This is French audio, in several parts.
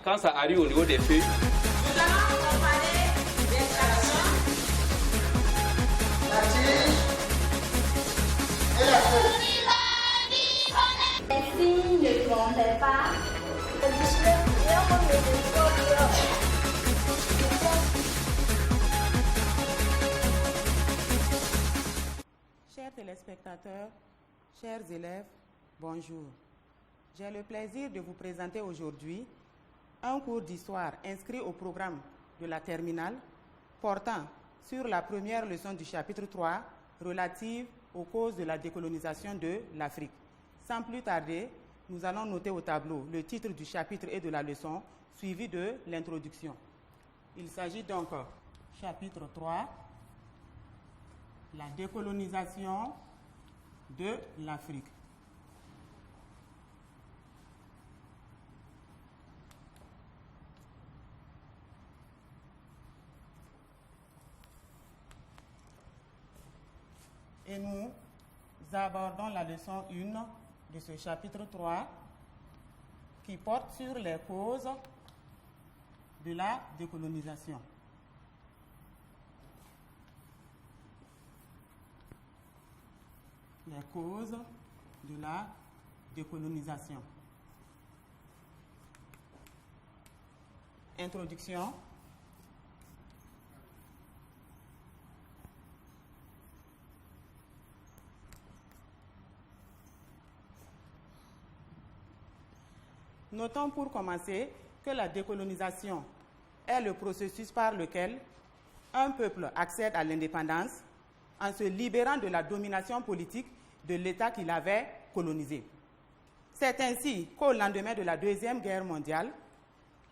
Quand ça arrive au niveau des feuilles, nous allons comparer l'extraction, la tige et la feuille. Les filles ne trompent pas. Chers téléspectateurs, chers élèves, bonjour. J'ai le plaisir de vous présenter aujourd'hui un cours d'histoire inscrit au programme de la terminale portant sur la première leçon du chapitre 3 relative aux causes de la décolonisation de l'Afrique. Sans plus tarder, nous allons noter au tableau le titre du chapitre et de la leçon suivi de l'introduction. Il s'agit donc chapitre 3, la décolonisation de l'Afrique. Et nous abordons la leçon 1 de ce chapitre 3 qui porte sur les causes de la décolonisation. Les causes de la décolonisation. Introduction. Notons pour commencer que la décolonisation est le processus par lequel un peuple accède à l'indépendance en se libérant de la domination politique de l'État qu'il avait colonisé. C'est ainsi qu'au lendemain de la Deuxième Guerre mondiale,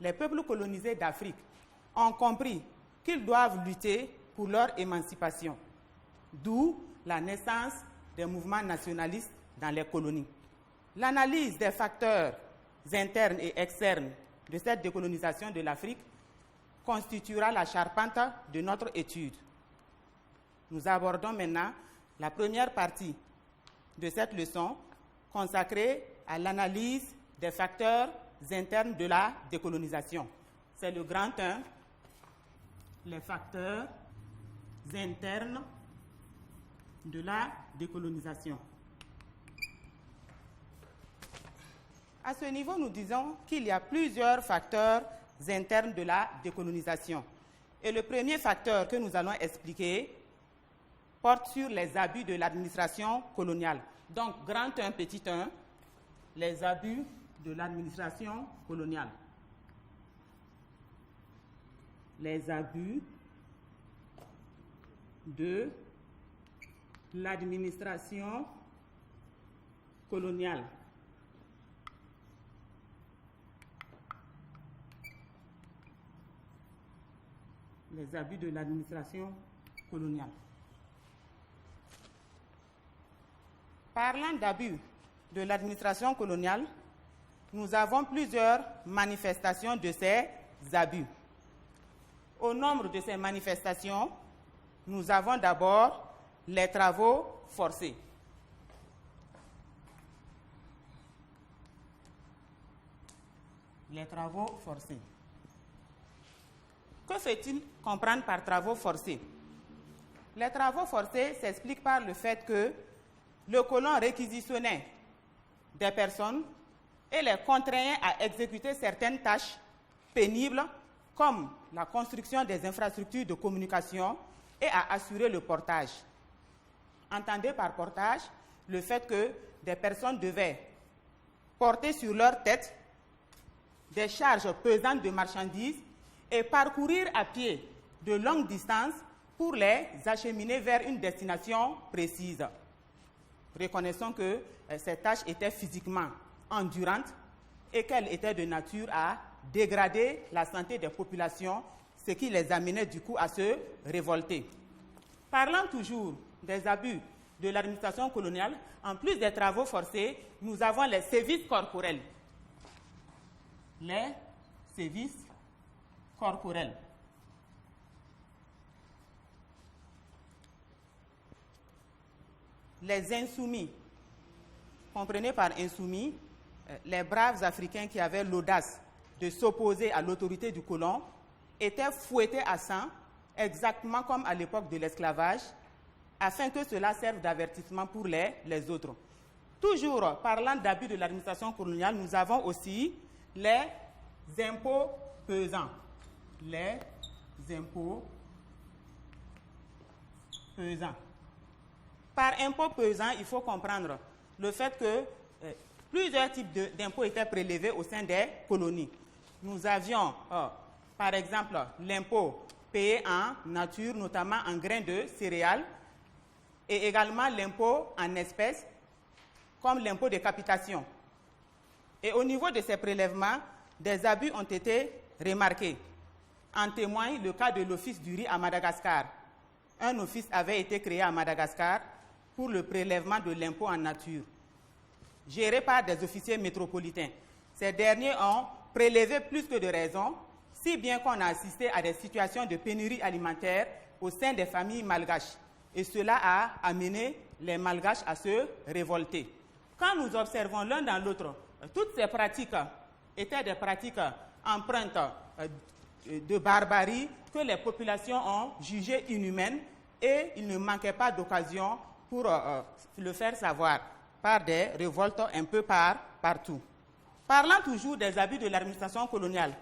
les peuples colonisés d'Afrique ont compris qu'ils doivent lutter pour leur émancipation, d'où la naissance des mouvements nationalistes dans les colonies. L'analyse des facteurs internes et externes de cette décolonisation de l'Afrique constituera la charpente de notre étude. Nous abordons maintenant la première partie de cette leçon consacrée à l'analyse des facteurs internes de la décolonisation. C'est le grand 1, les facteurs internes de la décolonisation. À ce niveau, nous disons qu'il y a plusieurs facteurs internes de la décolonisation. Et le premier facteur que nous allons expliquer porte sur les abus de l'administration coloniale. Donc, grand 1, petit 1, les abus de l'administration coloniale. Les abus de l'administration coloniale. Les abus de l'administration coloniale. Parlant d'abus de l'administration coloniale, nous avons plusieurs manifestations de ces abus. Au nombre de ces manifestations, nous avons d'abord les travaux forcés. Les travaux forcés. Que faut-il comprendre par travaux forcés? Les travaux forcés s'expliquent par le fait que le colon réquisitionnait des personnes et les contraignait à exécuter certaines tâches pénibles comme la construction des infrastructures de communication et à assurer le portage. Entendez par portage le fait que des personnes devaient porter sur leur tête des charges pesantes de marchandises et parcourir à pied de longues distances pour les acheminer vers une destination précise. Reconnaissons que ces tâches étaient physiquement endurantes et qu'elles étaient de nature à dégrader la santé des populations, ce qui les amenait du coup à se révolter. Parlant toujours des abus de l'administration coloniale, en plus des travaux forcés, nous avons les sévices corporels. Les sévices corporels. Les insoumis. Comprenez par insoumis les braves Africains qui avaient l'audace de s'opposer à l'autorité du colon étaient fouettés à sang, exactement comme à l'époque de l'esclavage, afin que cela serve d'avertissement pour les autres. Toujours parlant d'abus de l'administration coloniale, nous avons aussi les impôts pesants. Les impôts pesants. Par impôts pesants, il faut comprendre le fait que plusieurs types d'impôts étaient prélevés au sein des colonies. Nous avions, par exemple, l'impôt payé en nature, notamment en grains de céréales, et également l'impôt en espèces, comme l'impôt de capitation. Et au niveau de ces prélèvements, des abus ont été remarqués. En témoigne le cas de l'Office du riz à Madagascar. Un office avait été créé à Madagascar pour le prélèvement de l'impôt en nature, géré par des officiers métropolitains. Ces derniers ont prélevé plus que de raison, si bien qu'on a assisté à des situations de pénurie alimentaire au sein des familles malgaches. Et cela a amené les malgaches à se révolter. Quand nous observons l'un dans l'autre, toutes ces pratiques étaient des pratiques empreintes de barbarie que les populations ont jugées inhumaines et il ne manquait pas d'occasion pour le faire savoir par des révoltes un peu partout. Parlant toujours des abus de l'administration coloniale,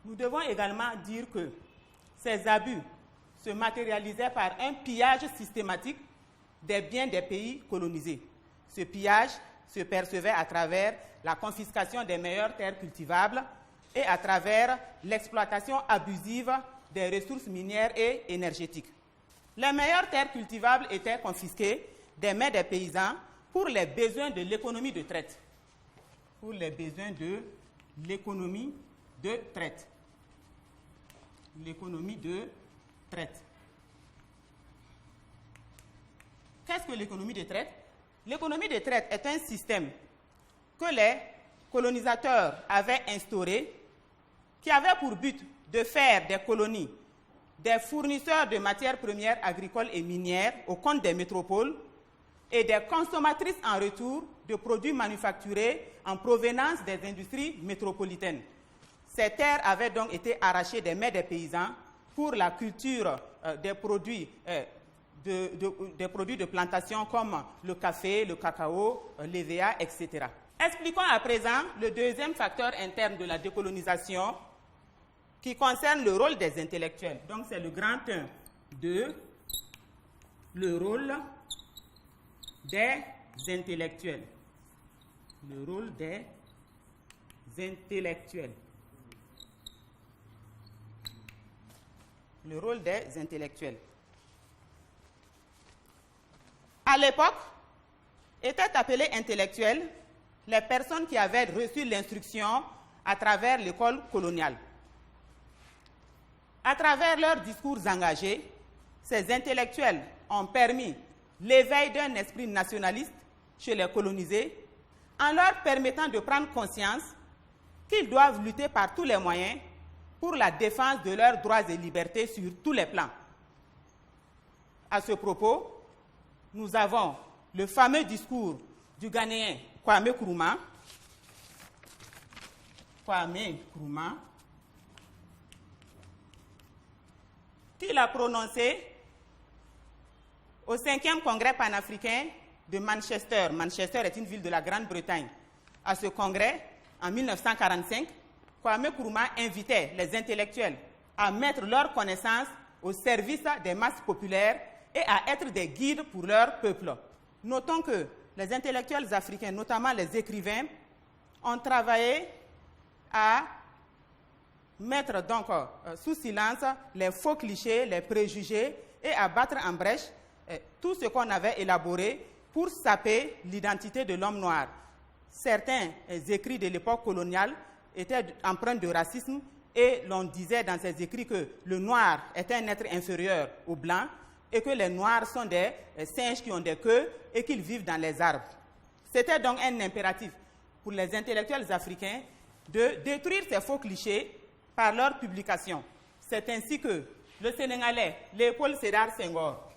nous devons également dire que ces abus se matérialisaient par un pillage systématique des biens des pays colonisés. Ce pillage se percevait à travers la confiscation des meilleures terres cultivables et à travers l'exploitation abusive des ressources minières et énergétiques. Les meilleures terres cultivables étaient confisquées des mains des paysans pour les besoins de l'économie de traite. Pour les besoins de l'économie de traite. L'économie de traite. Qu'est-ce que l'économie de traite? L'économie de traite est un système que les colonisateurs avaient instauré, qui avait pour but de faire des colonies des fournisseurs de matières premières agricoles et minières au compte des métropoles et des consommatrices en retour de produits manufacturés en provenance des industries métropolitaines. Ces terres avaient donc été arrachées des mains des paysans pour la culture des produits de plantation comme le café, le cacao, l'EVA, etc. Expliquons à présent le deuxième facteur interne de la décolonisation qui concerne le rôle des intellectuels. Donc c'est le grand 1 de le rôle des intellectuels. Le rôle des intellectuels. Le rôle des intellectuels. À l'époque, étaient appelés intellectuels les personnes qui avaient reçu l'instruction à travers l'école coloniale. À travers leurs discours engagés, ces intellectuels ont permis l'éveil d'un esprit nationaliste chez les colonisés en leur permettant de prendre conscience qu'ils doivent lutter par tous les moyens pour la défense de leurs droits et libertés sur tous les plans. À ce propos, nous avons le fameux discours du Ghanéen Kwame Nkrumah, qu'il a prononcé au 5e congrès panafricain de Manchester. Manchester est une ville de la Grande-Bretagne. À ce congrès, en 1945, Kwame Nkrumah invitait les intellectuels à mettre leurs connaissances au service des masses populaires et à être des guides pour leur peuple. Notons que les intellectuels africains, notamment les écrivains, ont travaillé à mettre donc sous silence les faux clichés, les préjugés et à battre en brèche tout ce qu'on avait élaboré pour saper l'identité de l'homme noir. Certains écrits de l'époque coloniale étaient empreints de racisme et l'on disait dans ces écrits que le noir est un être inférieur au blanc et que les noirs sont des singes qui ont des queues et qu'ils vivent dans les arbres. C'était donc un impératif pour les intellectuels africains de détruire ces faux clichés par leur publication. C'est ainsi que le Sénégalais Léopold Sédar Senghor,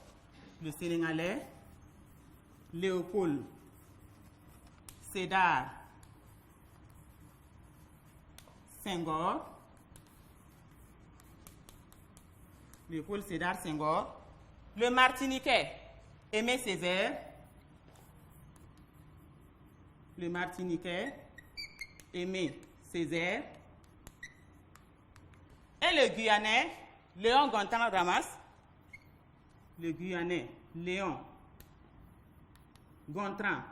le Sénégalais Léopold Sédar Senghor, Léopold Sédar Senghor, le Martiniquais Aimé Césaire, le Martiniquais Aimé Césaire, et le Guyanais Léon Gontran Damas, le Guyanais Léon Gontran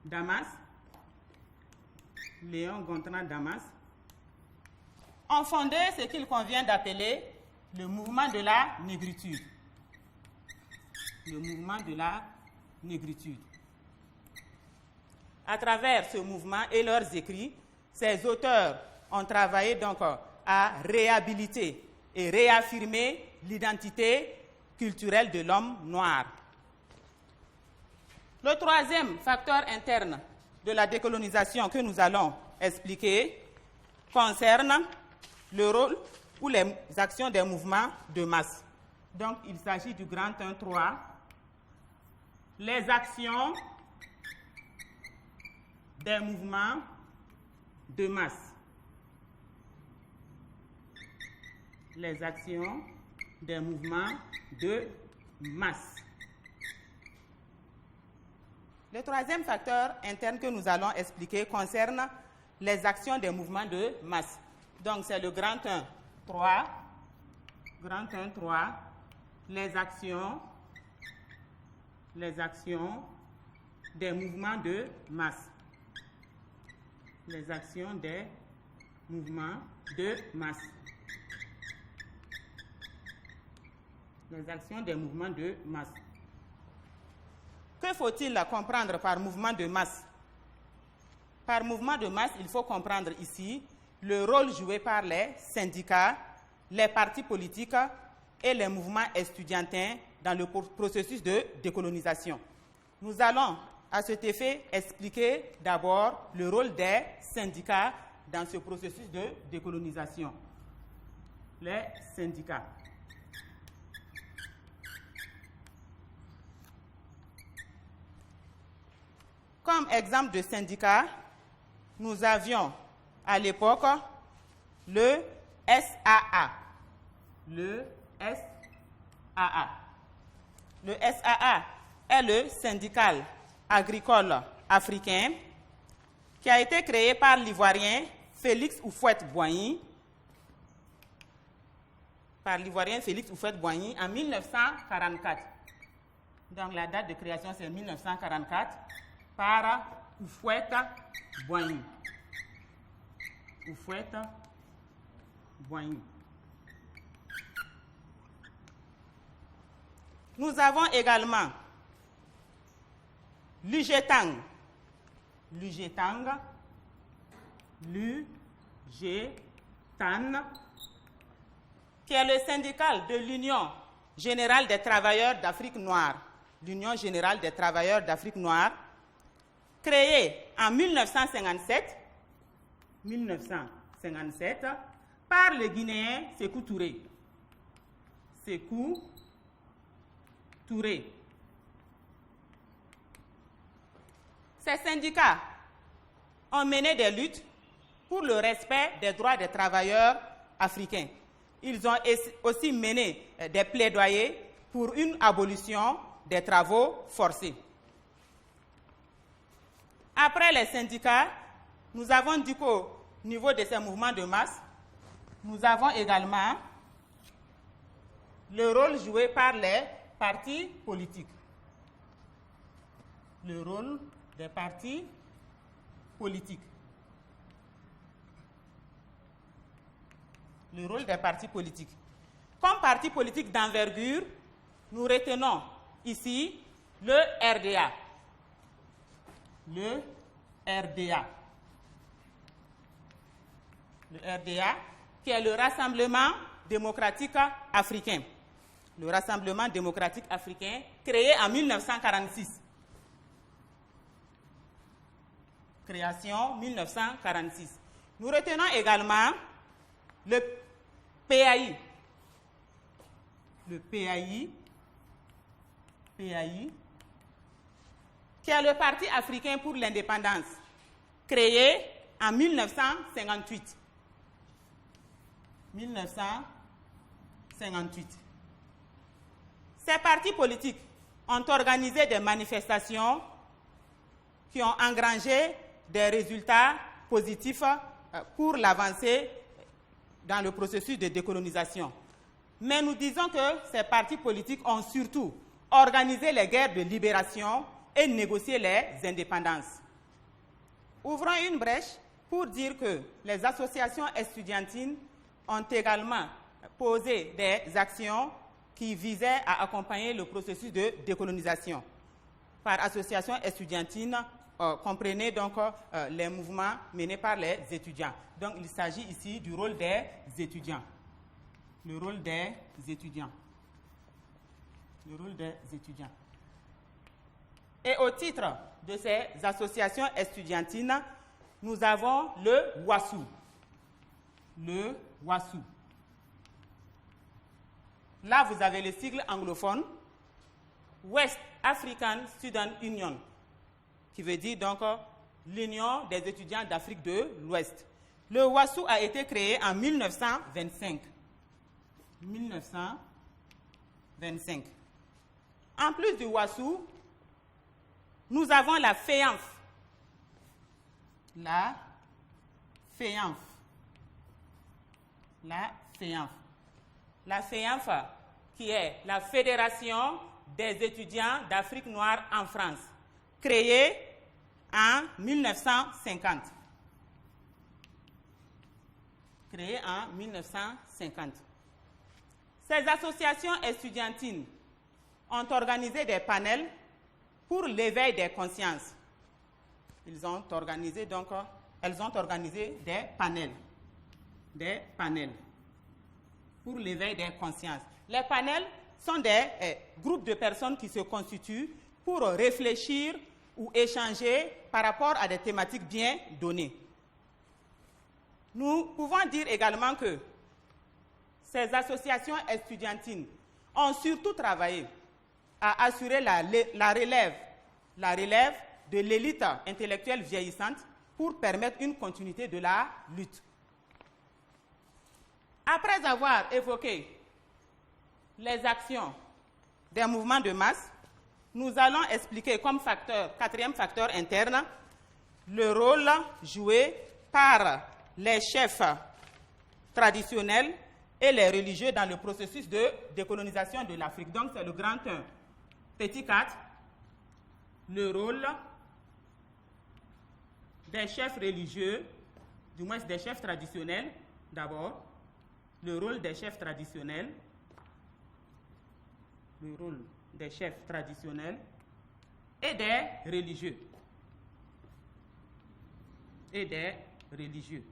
Damas, Léon Gontran Damas, ont fondé ce qu'il convient d'appeler le mouvement de la négritude. Le mouvement de la négritude. À travers ce mouvement et leurs écrits, ces auteurs ont travaillé donc à réhabiliter et réaffirmer l'identité culturelle de l'homme noir. Le troisième facteur interne de la décolonisation que nous allons expliquer concerne le rôle ou les actions des mouvements de masse. Donc, il s'agit du grand 1-3. Les actions des mouvements de masse. Les actions des mouvements de masse. Le troisième facteur interne que nous allons expliquer concerne les actions des mouvements de masse. Donc, c'est le grand 1-3. Grand 1-3. Les actions des mouvements de masse. Les actions des mouvements de masse. Les actions des mouvements de masse. Que faut-il comprendre par mouvement de masse? Par mouvement de masse, il faut comprendre ici le rôle joué par les syndicats, les partis politiques et les mouvements estudiantins dans le processus de décolonisation. Nous allons, à cet effet, expliquer d'abord le rôle des syndicats dans ce processus de décolonisation. Les syndicats. Comme exemple de syndicat, nous avions à l'époque le SAA. Le SAA. Le SAA est le syndicat agricole africain qui a été créé par l'Ivoirien Félix Houphouët-Boigny. En 1944. Donc la date de création c'est 1944 par Houphouët-Boigny. Houphouët-Boigny. Nous avons également l'UGTAN, qui est le syndicat de l'Union générale des travailleurs d'Afrique noire. L'Union générale des travailleurs d'Afrique noire, créée en 1957 par le Guinéen Sékou Touré. Ces syndicats ont mené des luttes pour le respect des droits des travailleurs africains. Ils ont aussi mené des plaidoyers pour une abolition des travaux forcés. Après les syndicats, nous avons dit qu'au niveau de ces mouvements de masse, nous avons également le rôle joué par les partis politiques. Le rôle des partis politiques. Le rôle des partis politiques. Comme parti politique d'envergure, nous retenons ici le RDA. Le RDA. Le RDA, qui est le Rassemblement démocratique africain. Le Rassemblement démocratique africain, créé en 1946. Création 1946. Nous retenons également le PAI. Le PAI, qui est le Parti africain pour l'indépendance, créé en 1958. 1958. Ces partis politiques ont organisé des manifestations qui ont engrangé des résultats positifs pour l'avancée dans le processus de décolonisation. Mais nous disons que ces partis politiques ont surtout organisé les guerres de libération et négocié les indépendances. Ouvrons une brèche pour dire que les associations estudiantines ont également posé des actions qui visaient à accompagner le processus de décolonisation. Par association estudiantine, comprenez donc les mouvements menés par les étudiants. Donc il s'agit ici du rôle des étudiants. Le rôle des étudiants. Le rôle des étudiants. Et au titre de ces associations estudiantines, nous avons le WASU. Le WASU. Là, vous avez le sigle anglophone West African Student Union, qui veut dire donc l'Union des étudiants d'Afrique de l'Ouest. Le WASU a été créé en 1925. 1925. En plus du WASU, nous avons la FEANF. La FEANF. La FEANF. La FEANF, qui est la Fédération des étudiants d'Afrique noire en France, créée en 1950. Créée en 1950. Ces associations estudiantines ont organisé des panels pour l'éveil des consciences. Elles ont organisé des panels. Des panels pour l'éveil des consciences. Les panels sont des groupes de personnes qui se constituent pour réfléchir ou échanger par rapport à des thématiques bien données. Nous pouvons dire également que ces associations estudiantines ont surtout travaillé à assurer la relève de l'élite intellectuelle vieillissante pour permettre une continuité de la lutte. Après avoir évoqué les actions des mouvements de masse, nous allons expliquer comme quatrième facteur interne, le rôle joué par les chefs traditionnels et les religieux dans le processus de décolonisation de l'Afrique. Donc, c'est le grand 1. Petit 4, le rôle des chefs religieux, du moins des chefs traditionnels, d'abord, le rôle des chefs traditionnels, le rôle des chefs traditionnels et des religieux. Et des religieux.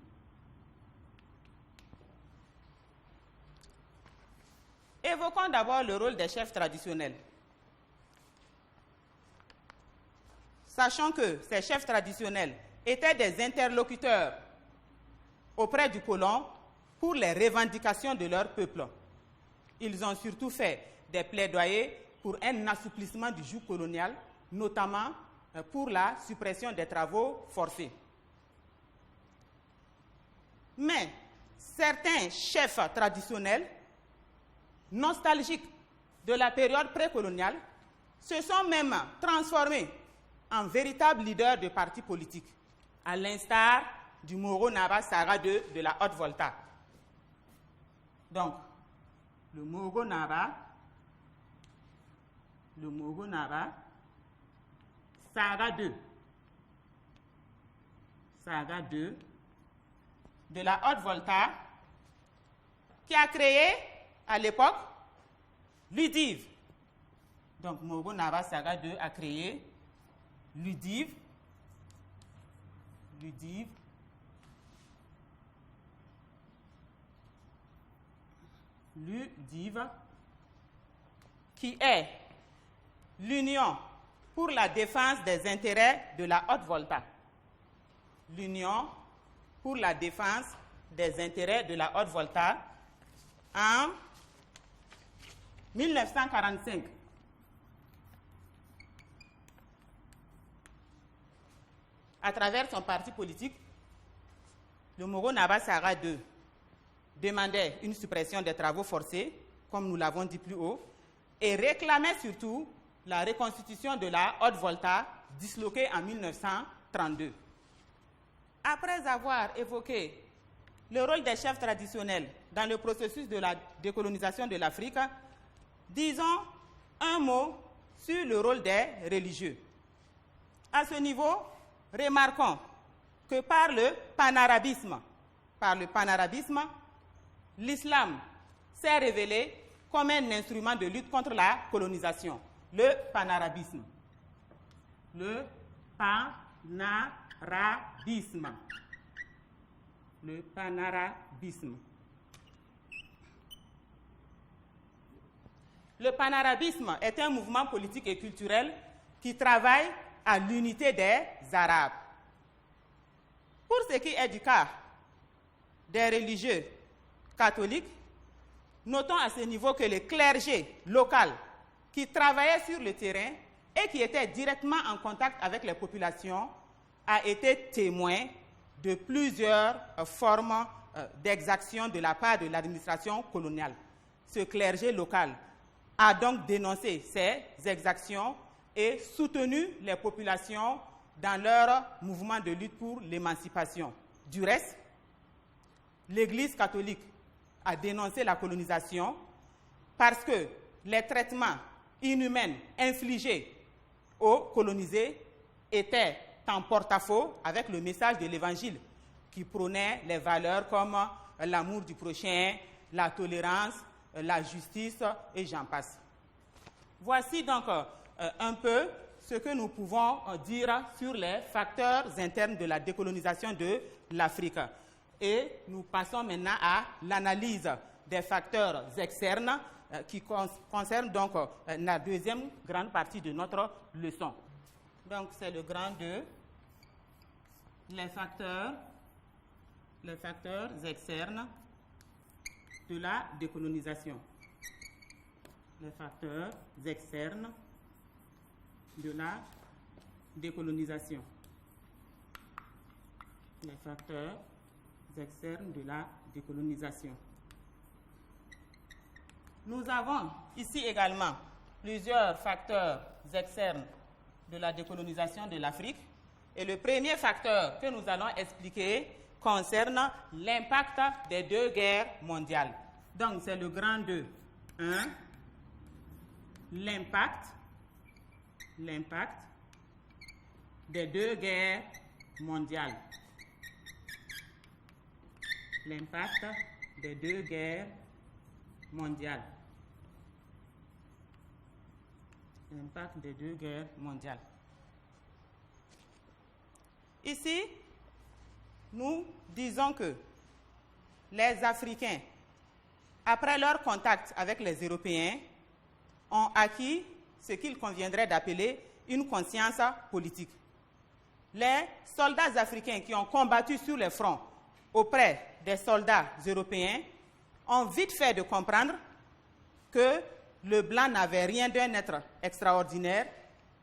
Évoquons d'abord le rôle des chefs traditionnels. Sachant que ces chefs traditionnels étaient des interlocuteurs auprès du colon pour les revendications de leur peuple. Ils ont surtout fait des plaidoyers pour un assouplissement du joug colonial, notamment pour la suppression des travaux forcés. Mais certains chefs traditionnels, nostalgiques de la période précoloniale, se sont même transformés en véritables leaders de partis politiques, à l'instar du Moro Naba Saga II de la Haute-Volta. Donc, le Moro Naba Saga II de la Haute-Volta, qui a créé à l'époque l'UDIV. Donc, Moro Naba Saga II a créé l'UDIV, qui est l'Union pour la défense des intérêts de la Haute-Volta. L'Union pour la défense des intérêts de la Haute-Volta en 1945. À travers son parti politique, le Moro Naba Saga II. demandaient une suppression des travaux forcés, comme nous l'avons dit plus haut, et réclamaient surtout la reconstitution de la Haute-Volta, disloquée en 1932. Après avoir évoqué le rôle des chefs traditionnels dans le processus de la décolonisation de l'Afrique, disons un mot sur le rôle des religieux. À ce niveau, remarquons que par le panarabisme, l'islam s'est révélé comme un instrument de lutte contre la colonisation. Le panarabisme. Le panarabisme. Le panarabisme. Le panarabisme est un mouvement politique et culturel qui travaille à l'unité des Arabes. Pour ce qui est du cas des religieux catholiques, notons à ce niveau que le clergé local qui travaillait sur le terrain et qui était directement en contact avec les populations a été témoin de plusieurs formes d'exaction de la part de l'administration coloniale. Ce clergé local a donc dénoncé ces exactions et soutenu les populations dans leur mouvement de lutte pour l'émancipation. Du reste, l'Église catholique a dénoncé la colonisation parce que les traitements inhumains infligés aux colonisés étaient en porte-à-faux avec le message de l'Évangile qui prônait les valeurs comme l'amour du prochain, la tolérance, la justice et j'en passe. Voici donc un peu ce que nous pouvons dire sur les facteurs internes de la décolonisation de l'Afrique. Et nous passons maintenant à l'analyse des facteurs externes qui concernent donc la deuxième grande partie de notre leçon. Donc c'est le grand 2, les facteurs externes de la décolonisation. Les facteurs externes de la décolonisation. Les facteurs externes de la décolonisation. Nous avons ici également plusieurs facteurs externes de la décolonisation de l'Afrique. Et le premier facteur que nous allons expliquer concerne l'impact des deux guerres mondiales. Donc, c'est le grand 2. 1. L'impact des deux guerres mondiales. L'impact des deux guerres mondiales. L'impact des deux guerres mondiales. Ici, nous disons que les Africains, après leur contact avec les Européens, ont acquis ce qu'il conviendrait d'appeler une conscience politique. Les soldats africains qui ont combattu sur les fronts auprès des soldats européens ont vite fait de comprendre que le blanc n'avait rien d'un être extraordinaire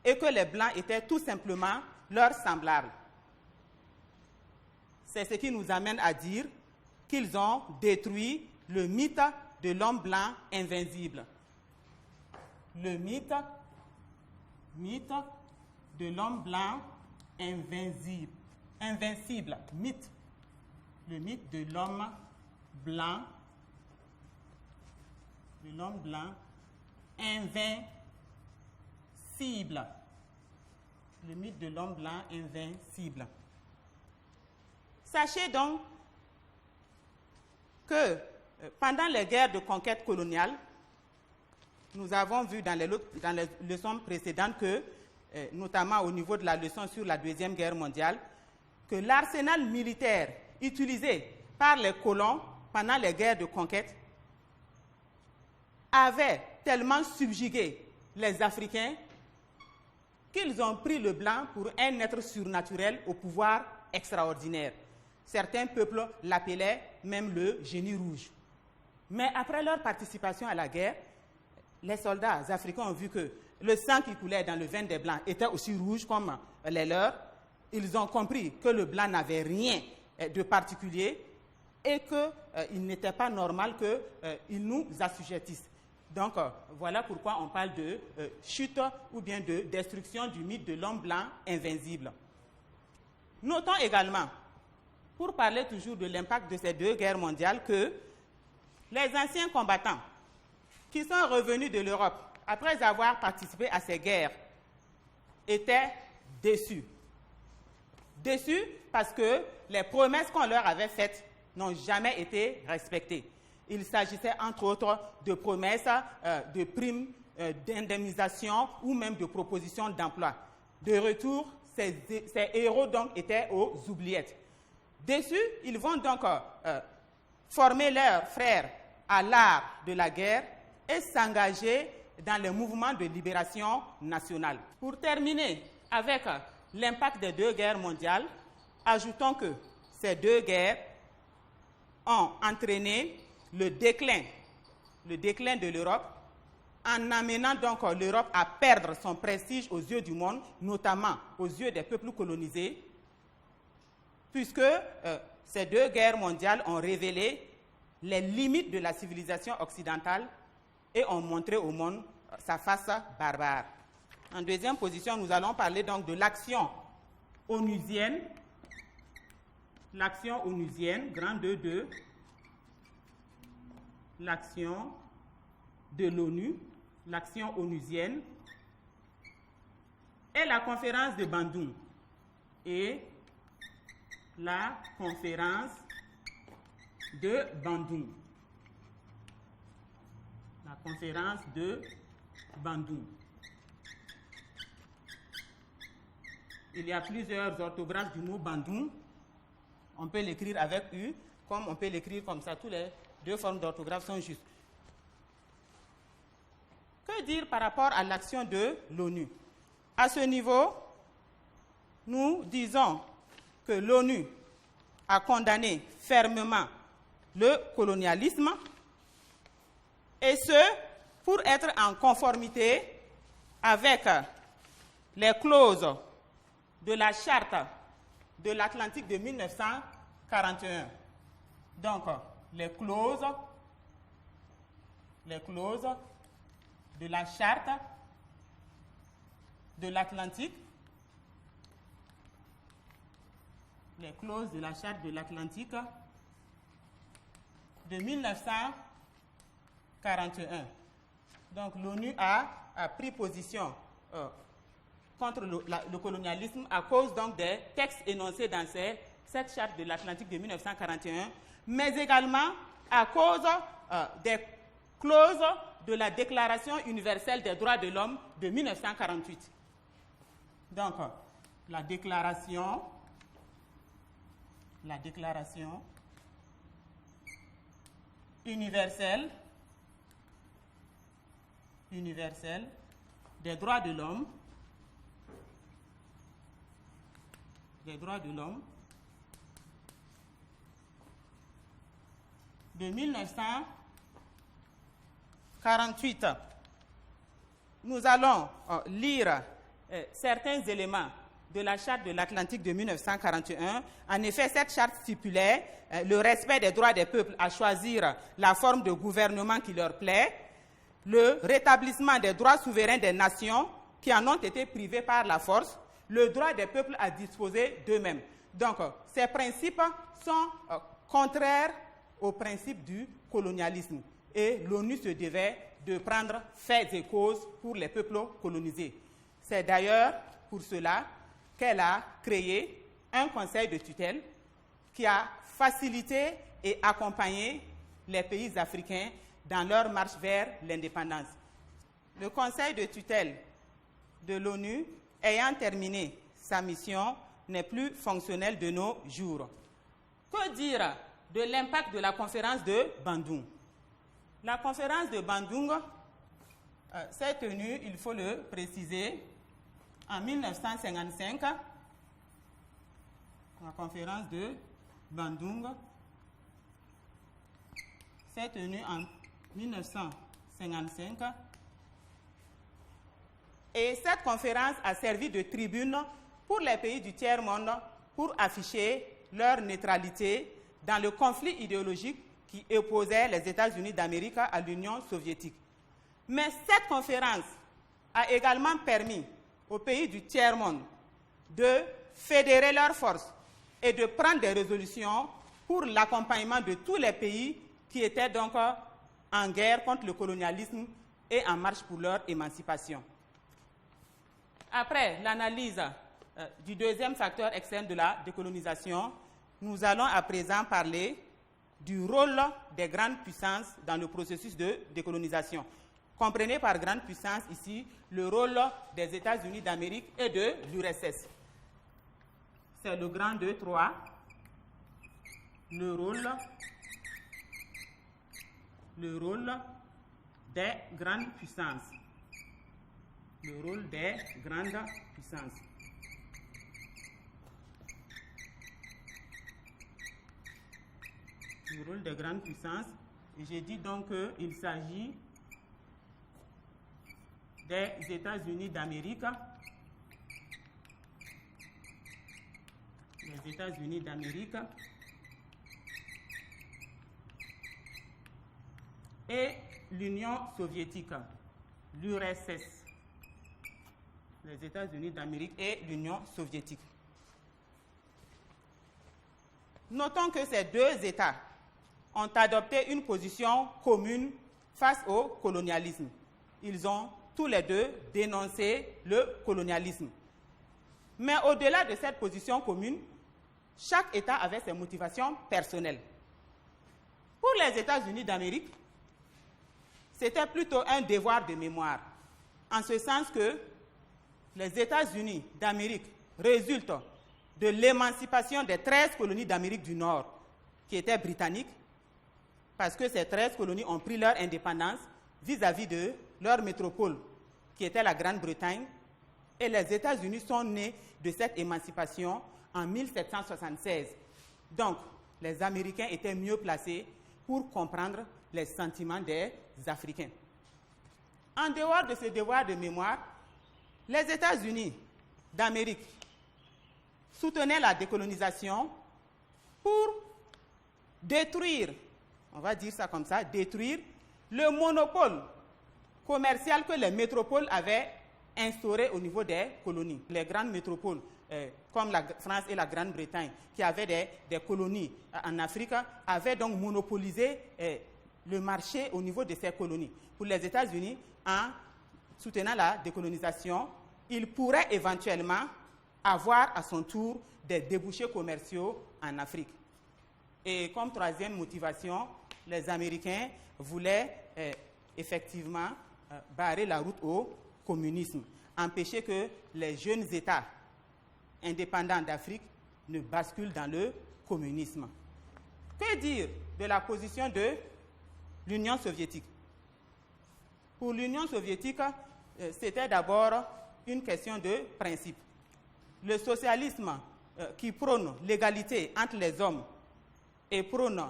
et que les blancs étaient tout simplement leurs semblables. C'est ce qui nous amène à dire qu'ils ont détruit le mythe de l'homme blanc invincible. Le mythe de l'homme blanc invincible. Mythe. Le mythe de l'homme blanc. De l'homme blanc invincible. Le mythe de l'homme blanc invincible. Sachez donc que pendant les guerres de conquête coloniale, nous avons vu dans les leçons précédentes que, notamment au niveau de la leçon sur la Deuxième Guerre mondiale, que l'arsenal militaire utilisé par les colons pendant les guerres de conquête avait tellement subjugué les Africains qu'ils ont pris le blanc pour un être surnaturel au pouvoir extraordinaire. Certains peuples l'appelaient même le génie rouge. Mais après leur participation à la guerre, les soldats africains ont vu que le sang qui coulait dans le veine des Blancs était aussi rouge comme les leurs. Ils ont compris que le blanc n'avait rien de particulier et qu'il n'était pas normal qu'ils nous assujettissent. Donc, voilà pourquoi on parle de chute ou bien de destruction du mythe de l'homme blanc invincible. Notons également, pour parler toujours de l'impact de ces deux guerres mondiales, que les anciens combattants qui sont revenus de l'Europe après avoir participé à ces guerres étaient déçus. Déçus parce que les promesses qu'on leur avait faites n'ont jamais été respectées. Il s'agissait entre autres de promesses de primes, d'indemnisation ou même de propositions d'emploi. De retour, ces héros donc étaient aux oubliettes. Déçus, ils vont donc former leurs frères à l'art de la guerre et s'engager dans les mouvements de libération nationale. Pour terminer avec l'impact des deux guerres mondiales, ajoutons que ces deux guerres ont entraîné le déclin de l'Europe, en amenant donc l'Europe à perdre son prestige aux yeux du monde, notamment aux yeux des peuples colonisés, puisque ces deux guerres mondiales ont révélé les limites de la civilisation occidentale et ont montré au monde sa face barbare. En deuxième position, nous allons parler donc de l'action onusienne, grand 2.2, l'action de l'ONU, l'action onusienne, et la conférence de Bandung, et la conférence de Bandung. La conférence de Bandung. Il y a plusieurs orthographes du mot Bandung. On peut l'écrire avec U, comme on peut l'écrire comme ça. Toutes les deux formes d'orthographe sont justes. Que dire par rapport à l'action de l'ONU? À ce niveau, nous disons que l'ONU a condamné fermement le colonialisme, et ce, pour être en conformité avec les clauses de la Charte de l'Atlantique de 1941. Donc, les clauses de la Charte de l'Atlantique, de 1941. Donc, l'ONU a pris position contre le colonialisme à cause donc des textes énoncés dans cette charte de l'Atlantique de 1941, mais également à cause des clauses de la Déclaration universelle des droits de l'homme de 1948. Donc, la déclaration universelle des droits de l'homme de 1948. Nous allons lire certains éléments de la Charte de l'Atlantique de 1941. En effet, cette charte stipulait le respect des droits des peuples à choisir la forme de gouvernement qui leur plaît, le rétablissement des droits souverains des nations qui en ont été privés par la force, le droit des peuples à disposer d'eux-mêmes. Donc, ces principes sont contraires aux principes du colonialisme. Et l'ONU se devait de prendre fait et cause pour les peuples colonisés. C'est d'ailleurs pour cela qu'elle a créé un conseil de tutelle qui a facilité et accompagné les pays africains dans leur marche vers l'indépendance. Le conseil de tutelle de l'ONU, ayant terminé sa mission, n'est plus fonctionnel de nos jours. Que dire de l'impact de la conférence de Bandung? La conférence de Bandung s'est tenue, il faut le préciser, en 1955. La conférence de Bandung s'est tenue en 1955. Et cette conférence a servi de tribune pour les pays du tiers-monde pour afficher leur neutralité dans le conflit idéologique qui opposait les États-Unis d'Amérique à l'Union soviétique. Mais cette conférence a également permis aux pays du tiers-monde de fédérer leurs forces et de prendre des résolutions pour l'accompagnement de tous les pays qui étaient donc en guerre contre le colonialisme et en marche pour leur émancipation. Après l'analyse du deuxième facteur externe de la décolonisation, nous allons à présent parler du rôle des grandes puissances dans le processus de décolonisation. Comprenez par grande puissance ici le rôle des États-Unis d'Amérique et de l'URSS. C'est le grand 2, 3. Le rôle des grandes puissances. Le rôle des grandes puissances. Le rôle des grandes puissances. Et j'ai dit donc qu'il s'agit des États-Unis d'Amérique. Les États-Unis d'Amérique et l'Union soviétique, l'URSS. Les États-Unis d'Amérique et l'Union soviétique. Notons que ces deux États ont adopté une position commune face au colonialisme. Ils ont tous les deux dénoncé le colonialisme. Mais au-delà de cette position commune, chaque État avait ses motivations personnelles. Pour les États-Unis d'Amérique, c'était plutôt un devoir de mémoire, en ce sens que les États-Unis d'Amérique résultent de l'émancipation des 13 colonies d'Amérique du Nord, qui étaient britanniques, parce que ces 13 colonies ont pris leur indépendance vis-à-vis de leur métropole, qui était la Grande-Bretagne, et les États-Unis sont nés de cette émancipation en 1776. Donc, les Américains étaient mieux placés pour comprendre les sentiments des Africains. En dehors de ce devoir de mémoire, les États-Unis d'Amérique soutenaient la décolonisation pour détruire, on va dire ça comme ça, détruire le monopole commercial que les métropoles avaient instauré au niveau des colonies. Les grandes métropoles, comme la France et la Grande-Bretagne, qui avaient des colonies en Afrique, avaient donc monopolisé le marché au niveau de ces colonies. Pour les États-Unis, en soutenant la décolonisation, ils pourraient éventuellement avoir à son tour des débouchés commerciaux en Afrique. Et comme troisième motivation, les Américains voulaient effectivement barrer la route au communisme, empêcher que les jeunes États indépendants d'Afrique ne basculent dans le communisme. Que dire de la position de l'Union soviétique? Pour l'Union soviétique, c'était d'abord une question de principe. Le socialisme qui prône l'égalité entre les hommes et prône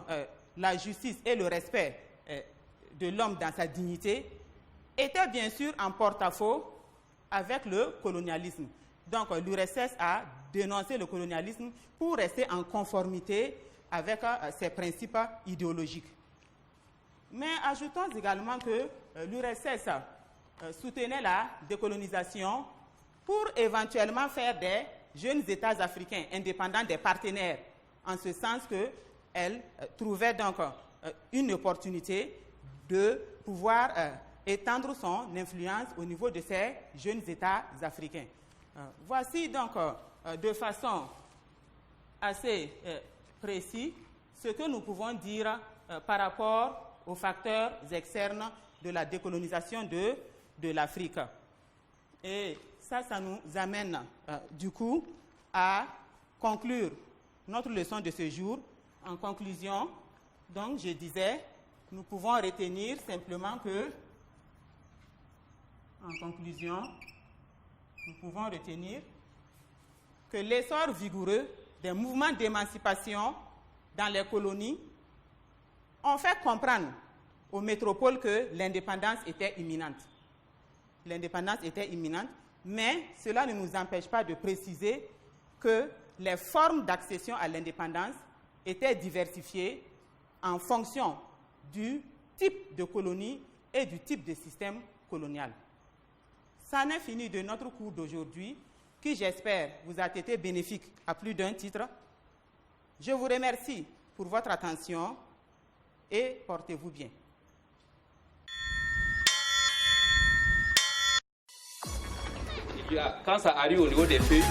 la justice et le respect de l'homme dans sa dignité était bien sûr en porte-à-faux avec le colonialisme. Donc l'URSS a dénoncé le colonialisme pour rester en conformité avec ses principes idéologiques. Mais ajoutons également que l'URSS soutenait la décolonisation pour éventuellement faire des jeunes États africains indépendants des partenaires, en ce sens qu'elle trouvait donc une opportunité de pouvoir étendre son influence au niveau de ces jeunes États africains. Voici donc de façon assez précise ce que nous pouvons dire par rapport aux facteurs externes de la décolonisation de l'Afrique. Et ça nous amène du coup à conclure notre leçon de ce jour. En conclusion, donc je disais, nous pouvons retenir simplement que, l'essor vigoureux des mouvements d'émancipation dans les colonies ont fait comprendre aux métropoles que l'indépendance était imminente. L'indépendance était imminente, mais cela ne nous empêche pas de préciser que les formes d'accession à l'indépendance étaient diversifiées en fonction du type de colonie et du type de système colonial. Ça n'est fini de notre cours d'aujourd'hui, qui, j'espère, vous a été bénéfique à plus d'un titre. Je vous remercie pour votre attention et portez-vous bien. Quand ça arrive au niveau des feuilles,